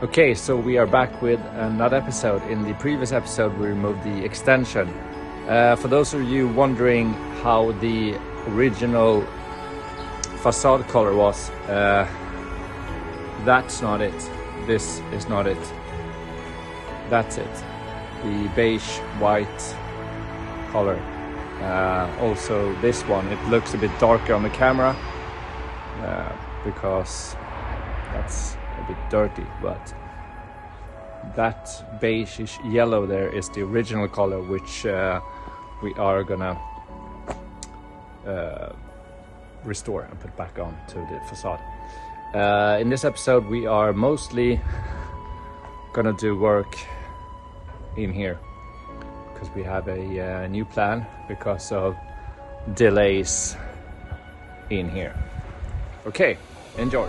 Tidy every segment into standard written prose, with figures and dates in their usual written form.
Okay, so we are back with another episode. In the previous episode we removed the extension. For those of you wondering how the original facade color was, that's not it. This is not it. That's it. The beige white color. Also this one, it looks a bit darker on the camera because that's a bit dirty, but that beige yellow there is the original color, which we are gonna restore and put back on to the facade. In this episode we are mostly gonna do work in here because we have a new plan because of delays in here. Okay, enjoy.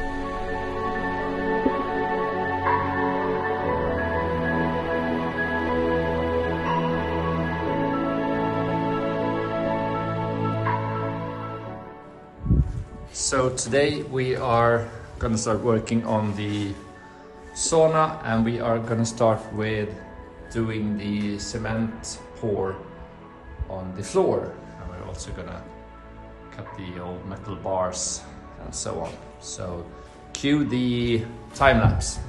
So today we are gonna start working on the sauna, and we are gonna start with doing the cement pour on the floor, and we're also gonna cut the old metal bars and so on. So cue the time lapse.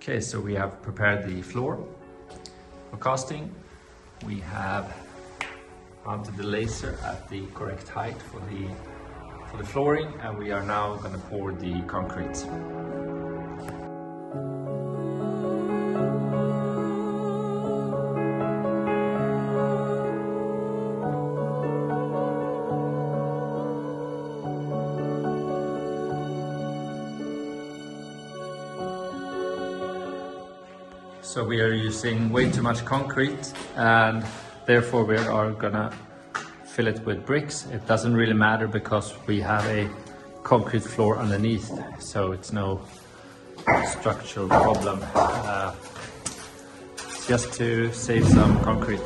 Okay, so we have prepared the floor for casting. We have mounted the laser at the correct height for the flooring, and we are now going to pour the concrete. So we are using way too much concrete, and therefore we are gonna fill it with bricks. It doesn't really matter because we have a concrete floor underneath, so it's no structural problem. Just to save some concrete.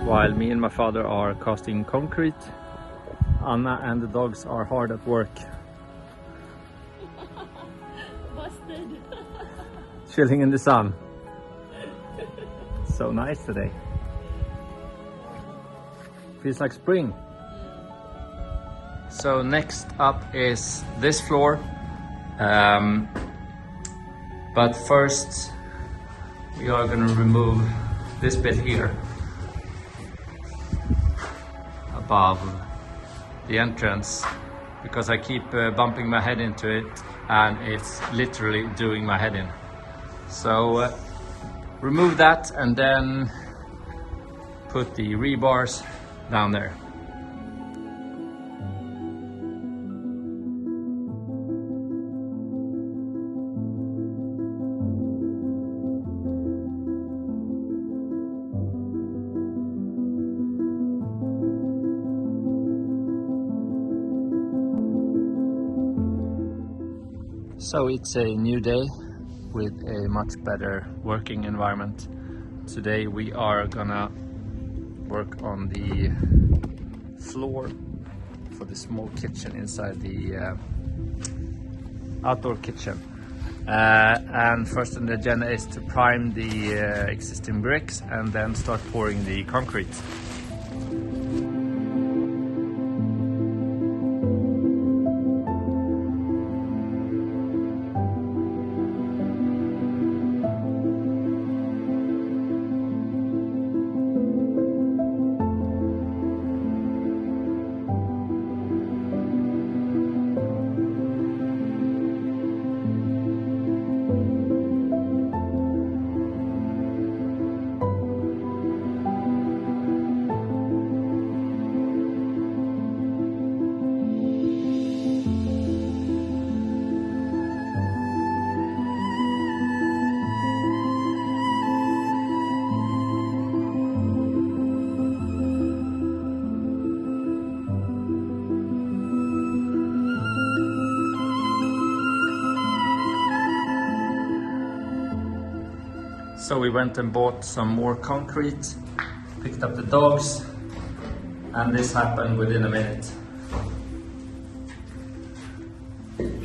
While me and my father are casting concrete, Anna and the dogs are hard at work. Busted. Chilling in the sun. So nice today. Feels like spring. So next up is this floor. But first we are going to remove this bit here above the entrance, because I keep bumping my head into it and it's literally doing my head in. So remove that and then put the rebars down there. So it's a new day with a much better working environment. Today we are gonna work on the floor for the small kitchen inside the outdoor kitchen. And first on the agenda is to prime the existing bricks and then start pouring the concrete. So we went and bought some more concrete, picked up the dogs, and this happened within a minute.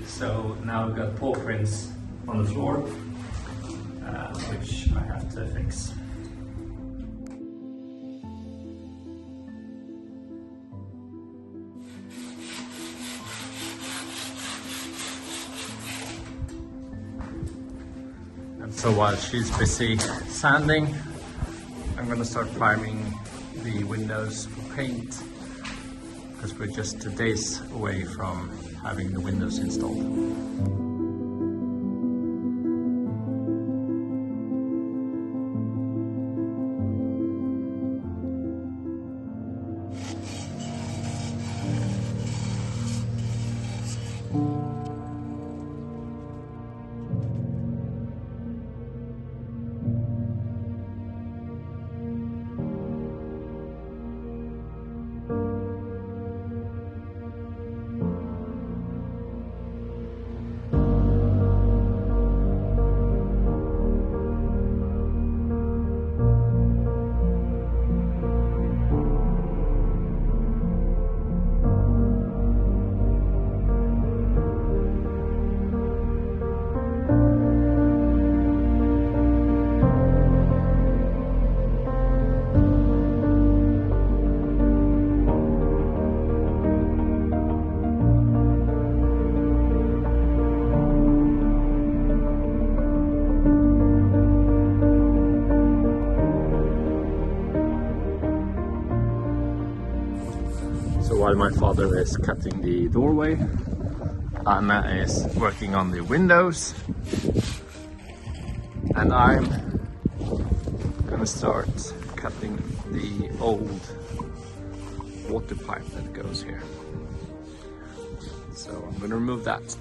So now we've got paw prints on the floor, which I have to fix. And so while she's busy sanding, I'm going to start priming the windows for paint, because we're just 2 days away from having the windows installed. So while my father is cutting the doorway, Anna is working on the windows, and I'm gonna start cutting the old water pipe that goes here. So I'm gonna remove that.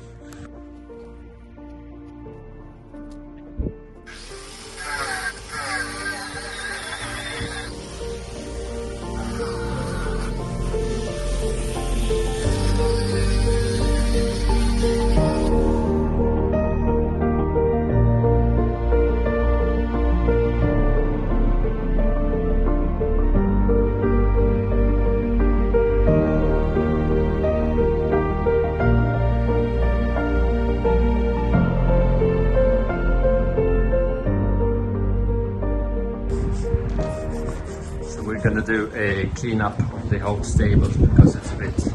We're gonna do a cleanup of the whole stables because it's a bit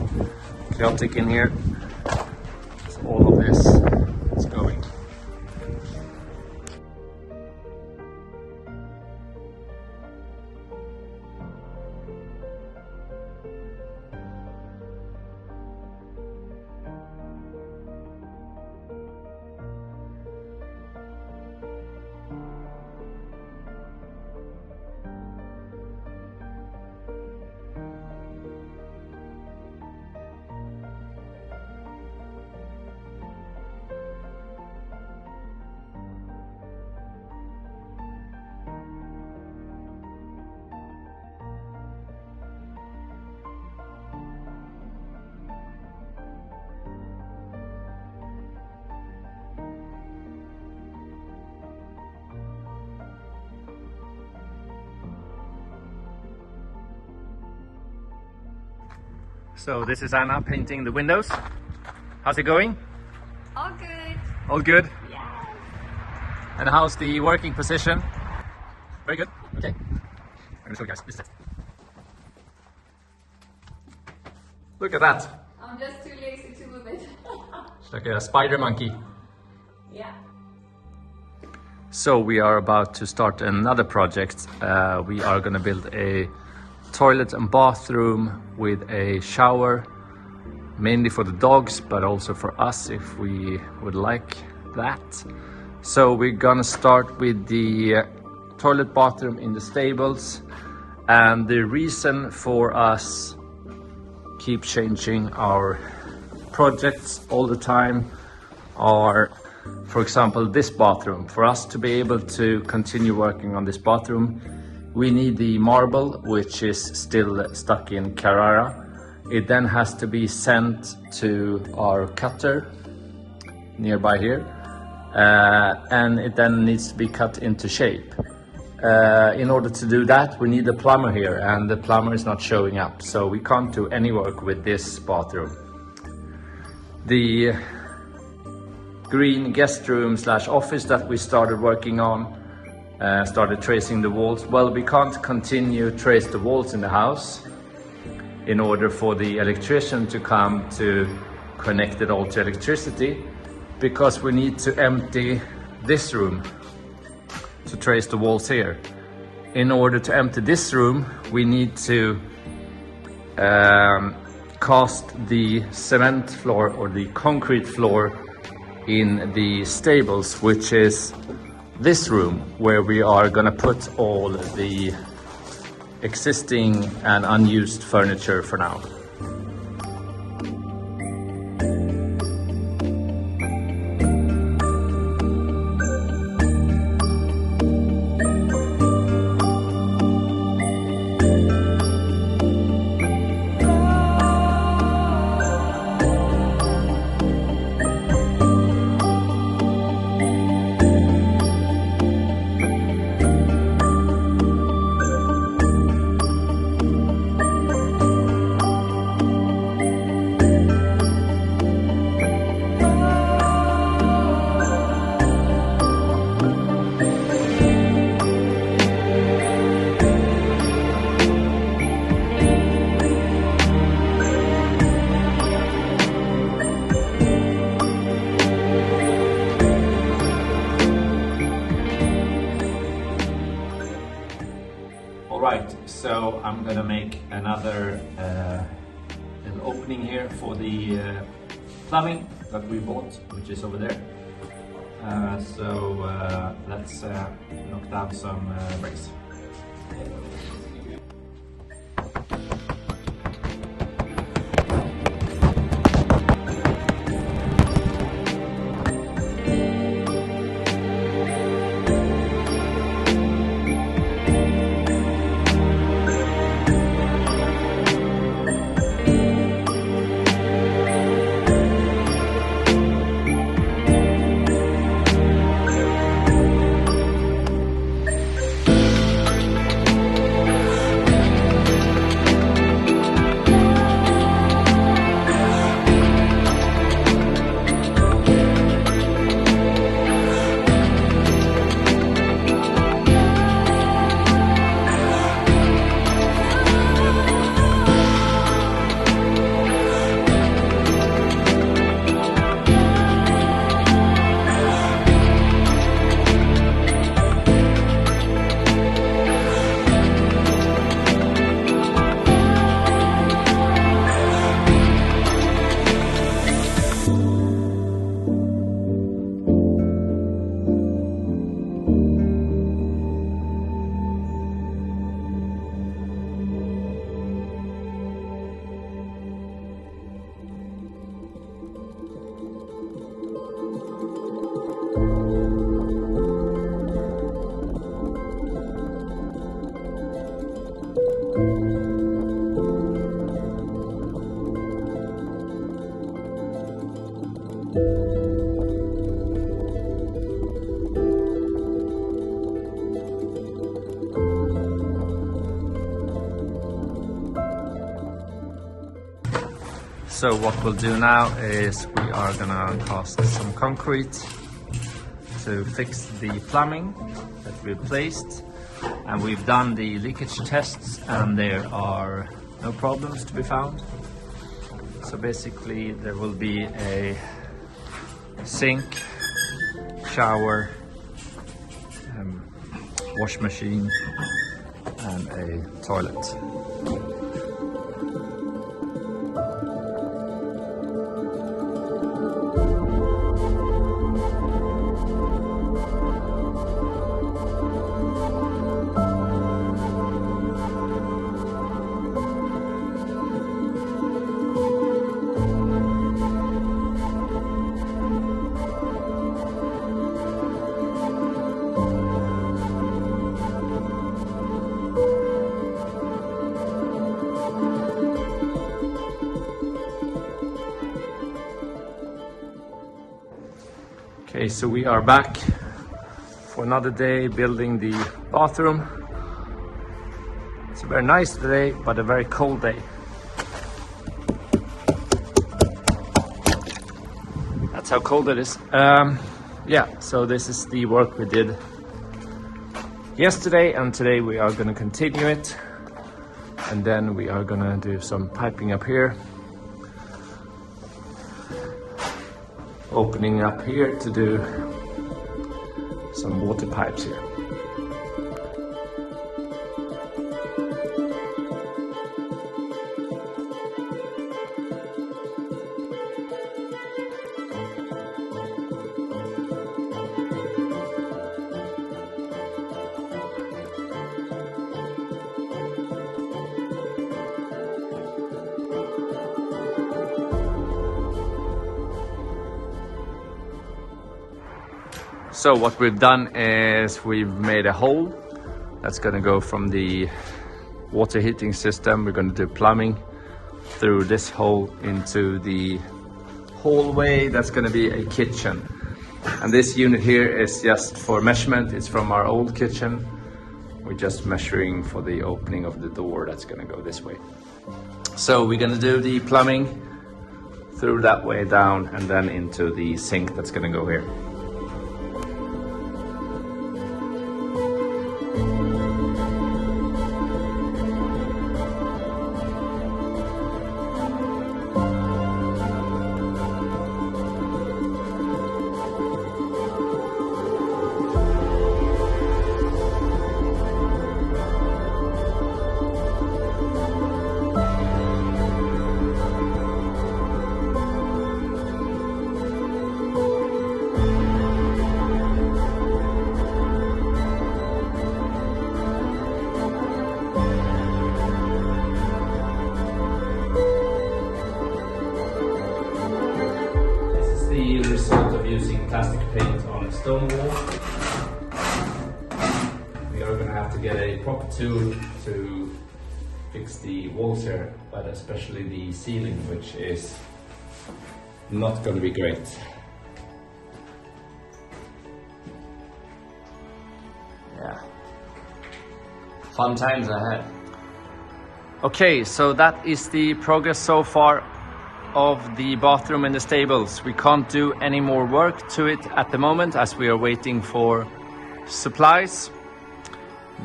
chaotic in here. So all of this is going. So this is Anna painting the windows. How's it going? All good. All good? Yeah. And how's the working position? Very good. Okay. I'm gonna show you guys. This is it. Look at that. I'm just too lazy to move it. It's like a spider monkey. Yeah. So we are about to start another project. We are gonna build a toilet and bathroom with a shower, mainly for the dogs, but also for us if we would like that. So we're gonna start with the toilet bathroom in the stables, and the reason for us keep changing our projects all the time are, for example, this bathroom. For us to be able to continue working on this bathroom, we need the marble, which is still stuck in Carrara. It then has to be sent to our cutter nearby here, and it then needs to be cut into shape. In order to do that, we need a plumber here, and the plumber is not showing up, so we can't do any work with this bathroom. The green guest room / office that we started working on, started tracing the walls. Well, we can't continue trace the walls in the house in order for the electrician to come to connect it all to electricity, because we need to empty this room to trace the walls here. In order to empty this room, we need to cast the cement floor or the concrete floor in the stables, which is this room where we are gonna put all the existing and unused furniture for now. Alright, so I'm gonna make another little opening here for the plumbing that we bought, which is over there. Let's knock down some bricks. So what we'll do now is we are gonna cast some concrete to fix the plumbing that we've placed, and we've done the leakage tests and there are no problems to be found. So basically there will be a sink, shower, wash machine and a toilet. Okay, so we are back for another day building the bathroom. It's a very nice day, but a very cold day. That's how cold it is. Yeah, so this is the work we did yesterday, and today we are going to continue it. And then we are going to do some piping up here. Opening up here to do some water pipes here. So what we've done is we've made a hole that's going to go from the water heating system. We're going to do plumbing through this hole into the hallway that's going to be a kitchen. And this unit here is just for measurement. It's from our old kitchen. We're just measuring for the opening of the door that's going to go this way. So we're going to do the plumbing through that way down and then into the sink that's going to go here. The result of using plastic paint on a stone wall. We are going to have to get a proper tool to fix the walls here, but especially the ceiling, which is not going to be great. Yeah, fun times ahead. Okay, so that is the progress so far of the bathroom and the stables. We can't do any more work to it at the moment as we are waiting for supplies,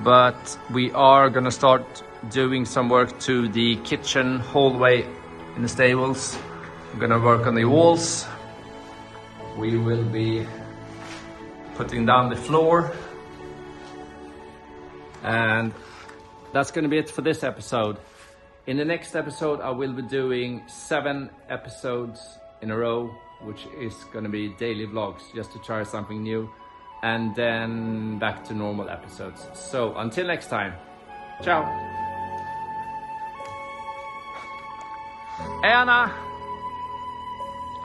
but we are gonna start doing some work to the kitchen hallway in the stables. We're gonna work on the walls. We will be putting down the floor, and that's gonna be it for this episode. In the next episode, I will be doing 7 episodes in a row, which is going to be daily vlogs, just to try something new, and then back to normal episodes. So until next time, ciao. Hey Anna,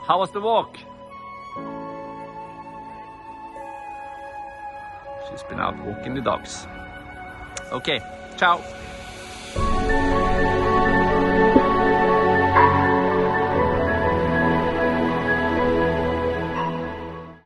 how was the walk? She's been out walking the dogs. Okay, ciao.